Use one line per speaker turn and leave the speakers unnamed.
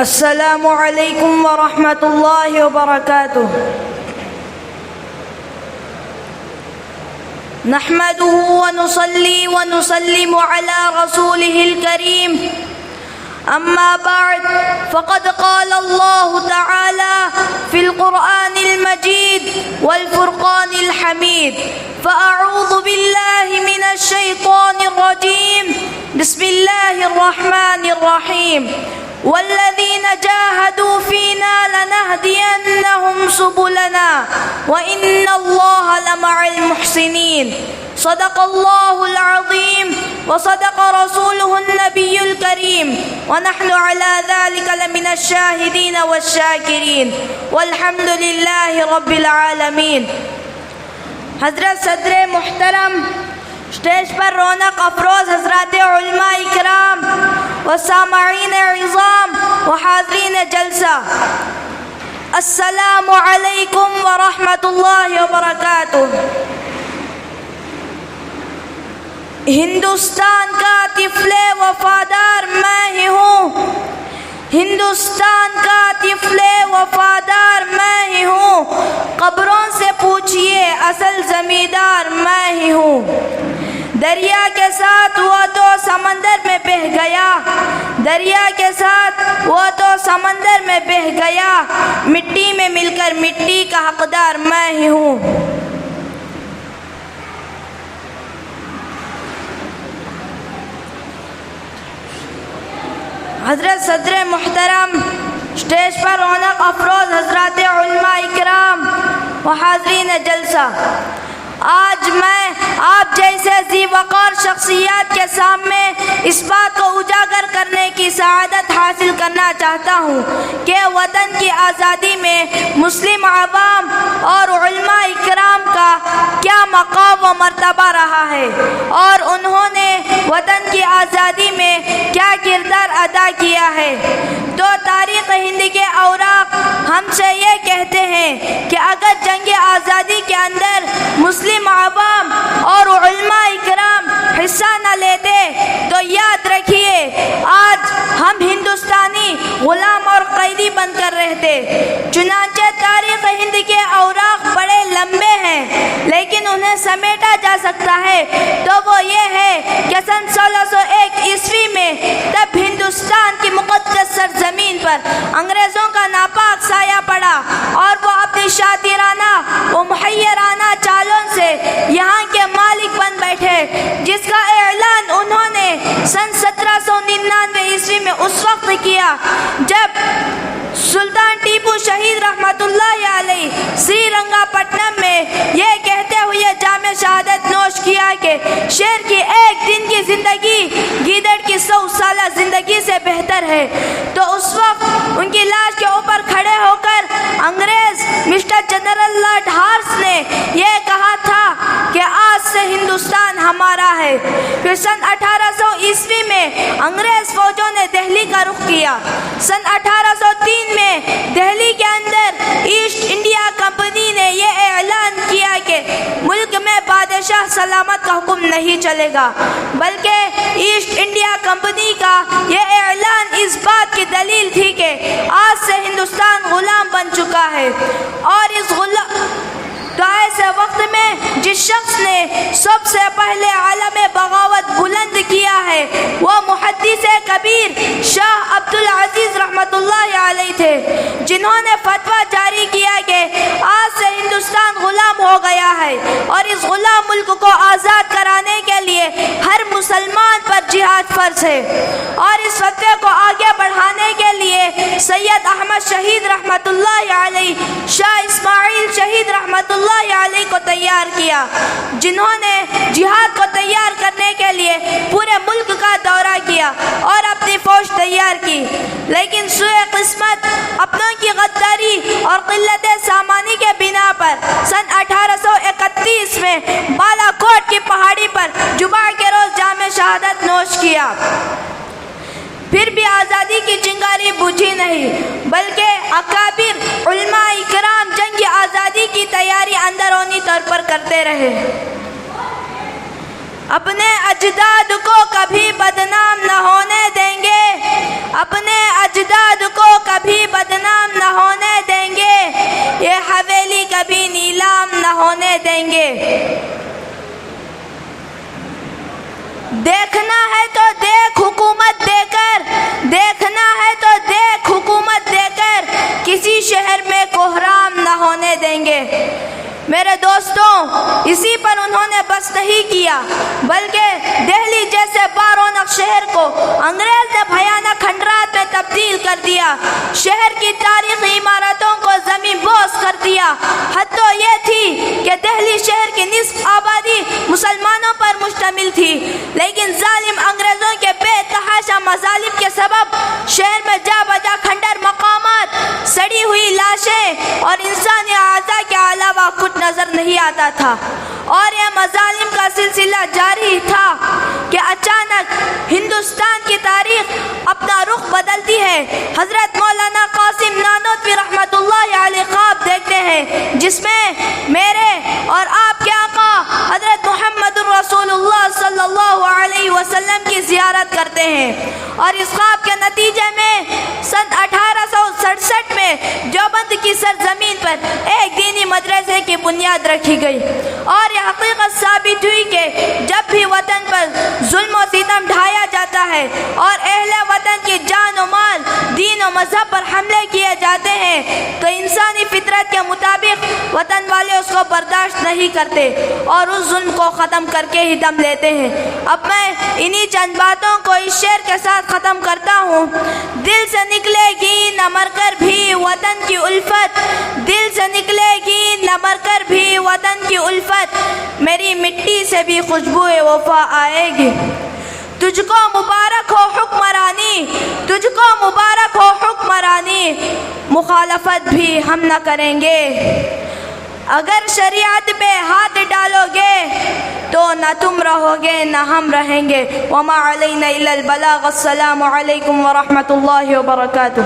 السلام علیکم ورحمۃ اللہ وبرکاتہ۔ نحمده ونصلي ونسلم على رسوله الكريم، أما بعد فقد قال الله تعالى في القرآن المجيد والفرقان الحميد، فأعوذ بالله من الشيطان الرجيم، بسم الله الرحمن الرحيم، والذين جاهدوا فينا لنهدينهم سبلنا وإن الله لمع المحسنين۔ صدق الله العظيم وصدق رسوله النبي الكريم، ونحن على ذلك لمن الشاهدين والشاكرين، والحمد لله رب العالمين۔ حضرت صدر محترم، اسٹیج پر رونق افروز حضرات علماء اکرام وسامعین عظام وحاضرین جلسہ، السلام علیکم ورحمۃ اللہ وبرکاتہ۔ ہندوستان کا طفل وفادار میں ہی ہوں، ہندوستان کا طفل وفادار میں ہی ہوں، قبروں سے پوچھئے اصل زمیندار میں ہی ہوں۔ دریا کے ساتھ وہ تو سمندر میں بہہ گیا، دریا کے ساتھ وہ تو سمندر میں بہہ گیا، مٹی میں مل کر مٹی کا حقدار میں ہی ہوں۔ حضرت صدر محترم، اسٹیج پر رونق افروز حضرات علماء اکرام وحاضرین جلسہ، آج میں آپ جیسے ذی وقار شخصیات کے سامنے اس بات کو اجاگر کرنے کی سعادت حاصل کرنا چاہتا ہوں کہ وطن کی آزادی میں مسلم عوام اور علماء اکرام کا کیا مقام و مرتبہ رہا ہے، اور انہوں نے وطن کی آزادی میں کیا کردار ادا کیا ہے۔ تو تاریخ ہند کے اوراق ہم سے یہ کہتے ہیں کہ اگر جنگ آزادی کے اندر مسلم عوام اور علماء اکرام حصہ نہ لیتے تو یاد رکھیے آج ہم ہندوستانی غلام اور قیدی بن کر رہتے۔ چنانچہ تاریخ ہند کے اوراق بڑے لمبے ہیں، لیکن انہیں سمیٹا جا سکتا ہے تو وہ یہ ہے کہ سن 1601 عیسوی میں تب ہندوستان کی مقدس سرزمین پر انگریزوں کا ناپاک سایہ پڑا، اور وہ اپنی شاطرانہ و محیرانہ چالوں سے یہاں کے مالک بن بیٹھے، جس کا اعلان انہوں نے سن 1799 عیسوی میں اس وقت کیا جب سلطان ٹیپو شہید رحمت اللہ علیہ سری رنگا پٹنم میں یہ کہتے ہوئے جام شہادت نوش کیا کہ شیر کی ایک دن کی زندگی گیدڑ کی 100 سالہ زندگی سے بہتر ہے۔ تو اس وقت ان کی لاش کے اوپر کھڑے ہو کر انگریز مسٹر جنرل لارڈ ہارس نے یہ کہا تھا کہ آج سے ہندوستان ہمارا ہے۔ پھر سن 1800 عیسوی میں انگریز فوجوں نے دہلی کا رخ کیا۔ سن 1803 میں دہلی کے اندر ایسٹ انڈیا کمپنی نے یہ اعلان کیا کہ ملک میں بادشاہ سلامت کا حکم نہیں چلے گا، بلکہ ایسٹ انڈیا کمپنی کا یہ اعلان اس بات کی دلیل تھی کہ آج سے ہندوستان غلام بن چکا ہے۔ اور اس تو ایسے وقت میں جس شخص نے سب سے پہلے عالم بغاوت بلند کیا ہے وہ محدث کبیر شاہ عبدالعزیز رحمت اللہ علیہ تھے، جنہوں نے فتویٰ جاری کیا کہ آج سے ہندوستان غلام ہو گیا ہے، اور اس غلام ملک کو آزاد کرانے کے لیے ہر مسلمان پر جہاد فرض ہے۔ اور اس فتوے کو آگے بڑھانے کے لیے سید احمد شہید رحمت اللہ علیہ، شاہ اسماعیل شہید رحمت اللہ علیہ کو تیار کیا، جنہوں نے جہاد کو تیار کرنے کے لیے پورے ملک کا دورہ کیا اور اپنی فوج تیار کی، لیکن سوئے قسمت اپنوں کی غداری اور قلت سامانی کے بنا پر سن 1831 میں بالا کوٹ کی پہاڑی پر جمعہ کے روز جام شہادت نوش کیا۔ پھر بھی آزادی کی چنگاری بجھی نہیں، بلکہ اکابر علماء اکرام جنگ آزادی کی تیاری اندرونی طور پر کرتے رہے۔ اپنے اجداد کو کبھی بدنام نہ ہونے دیں گے، اپنے اجداد کو انگریز نے بھیانک کھنڈرات میں تبدیل کر دیا، شہر کی تاریخی عمارتوں کو زمین بوس کر دیا۔ حد تو یہ تھی کہ دہلی شہر کی نصف آبادی مسلمانوں پر مشتمل تھی، لیکن ظالم انگریزوں کے بے تحاشا مظالم کے سبب شہر میں جا بجا کھنڈر مقامات، سڑی ہوئی لاشیں اور انسانی اعضاء کے علاوہ کچھ نظر نہیں آتا تھا، اور یہ مظالم کا سلسلہ جاری تھا کہ اچانک ہندوستان کی تاریخ اپنا رخ بدلتی ہے۔ حضرت مولانا قاسم نانوتوی رحمۃ اللہ علیہ خواب دیکھتے ہیں جس میں میرے اور آپ کے آقا حضرت محمد رسول اللہ صلی اللہ علیہ وسلم کی زیارت کرتے ہیں، اور اس خواب کے نتیجے میں سن 1867 میں دیوبند کی سرزمین پر ایک دینی مدرسے کی بنیاد رکھی گئی، اور یہ حقیقت ثابت ہوئی کہ جب بھی وطن پر ظلم و ستم ڈھایا جاتا ہے اور اہل وطن کی جان و مال، دین و مذہب پر حملے کیے جاتے ہیں تو انسانی فطرت کے مطابق وطن والے اس کو برداشت نہیں کرتے اور اس ظلم کو ختم کر کے ہی دم لیتے ہیں۔ اب میں انہی چند باتوں کو اس شعر کے ساتھ ختم کرتا ہوں۔ دل سے نکلے گی نہ مر کر بھی وطن کی الفت، دل سے نکلے گی نہ مر کر بھی وطن کی الفت، میری مٹی سے بھی خوشبو وفا آئے گی۔ تجھ کو مبارک ہو حکمرانی، تجھ کو مبارک ہو حکمرانی، مخالفت بھی ہم نہ کریں گے۔ اگر شریعت پہ ہاتھ ڈالو گے تو نہ تم رہو گے نہ ہم رہیں گے۔ وما علینا الا البلاغ۔ السلام علیکم ورحمۃ اللہ وبرکاتہ۔